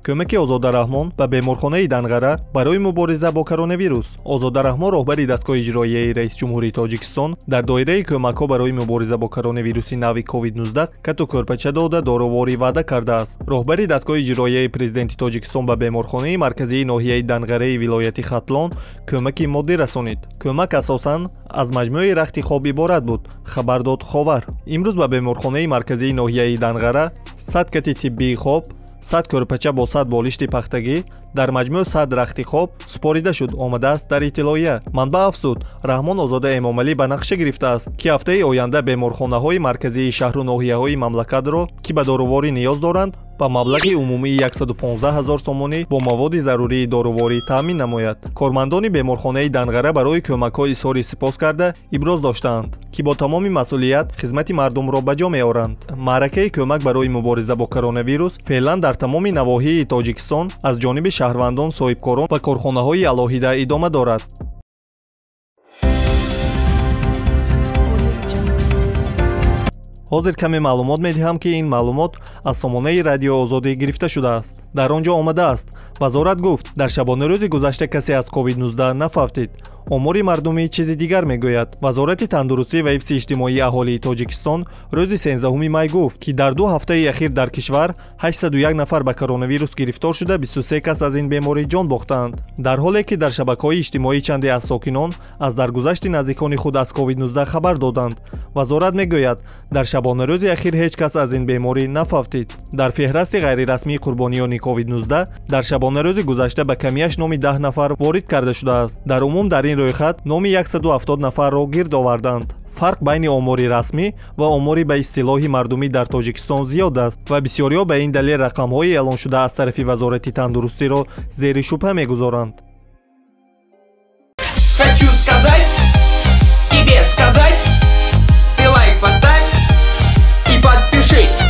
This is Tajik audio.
кӯмаки Озода Раҳмон ба беморхонаи Данғара барои мубориза бо коронавирус. Озода Раҳмон роҳбари дастгоҳи иҷроияи Раис ҷумҳурии Тоҷикистон дар доираи кӯмакҳо барои мубориза бо коронавируси нави COVID-19 кату кӯрпача дода дороворӣ ваъда кардааст. Роҳбари дастгоҳи иҷроияи президенти Тоҷикистон ба беморхонаи марказии ноҳияи Данғараи вилояти Хатлон кӯмаки моддӣ расонид. Кӯмак асосан аз маҷмӯи рахти хоб иборат буд, хабар дод Ховар. Имрӯз ба беморхонаи марказии ноҳияи Данғара 100 кати тиббии хоб, 100 кӯрпача бо 100 болишти пахтагӣ, дар маҷмӯъ 100 рахти хоб спорида шуд, омадааст дар иттилоия. Манбаъ афзуд, Раҳмон Озода Эмомалӣ ба нақша гирифтааст, ки ҳафтаи оянда беморхонаҳои марказии шаҳру ноҳияҳои мамлакатро, ки ба дороворӣ ниёз доранд, ба маблағи умумии 115 000 сомонӣ бо маводи зарурии дороворӣ таъмин намояд. Кормандони беморхонаи Данғара барои кӯмакҳо изҳори сипос карда иброз доштаанд, ки бо тамоми масъулият хизмати мардумро ба ҷо меоранд. маъракаи кӯмак барои мубориза бо коронавирус феълан дар тамоми навоҳии Тоҷикистон аз ҷониби шаҳрвандон, соҳибкорон ва корхонаҳои алоҳида идома дорад. ҳозир каме маълумот медиҳам, ки ин маълумот аз сомонаи радио Озодӣ гирифта шудааст. Дар он ҷо омадааст: вазорат гуфт, дар шабонарӯзи гузашта касе аз COVID-19 нафавтид. омори мардумӣ чизи дигар мегӯяд. вазорати тандурустӣ ва ҳифзи иҷтимоии аҳолии Тоҷикистон рӯзи 13 май гуфт, ки дар 2 ҳафтаи ахир дар кишвар 801 нафар ба коронавирус гирифтор шуда, 23 кас аз ин беморӣ ҷон бохтаанд. дар ҳоле ки дар шабакаҳои иҷтимоӣ чанде аз сокинон аз даргузашти наздикони худ аз COVID-19 хабар доданд. вазорат мегӯяд, дар шабонарӯзи ахир ҳеҷ кас аз ин беморӣ нафавтид. дар феҳрасти ғайрирасмии қурбониёни COVID-19 дар шабонарӯзи гузашта ба камияш номи 10 нафар ворид карда шудааст. дар умум дар ин рӯйхат номи 170 нафарро гирд оварданд. фарқ байни омори расмӣ ва омори ба истилоҳи мардумӣ дар Тоҷикистон зиёд аст ва бисёриҳо ба ин далел рақамҳои эълоншуда аз тарафи вазорати тандурустиро зери шубҳа мегузоранд.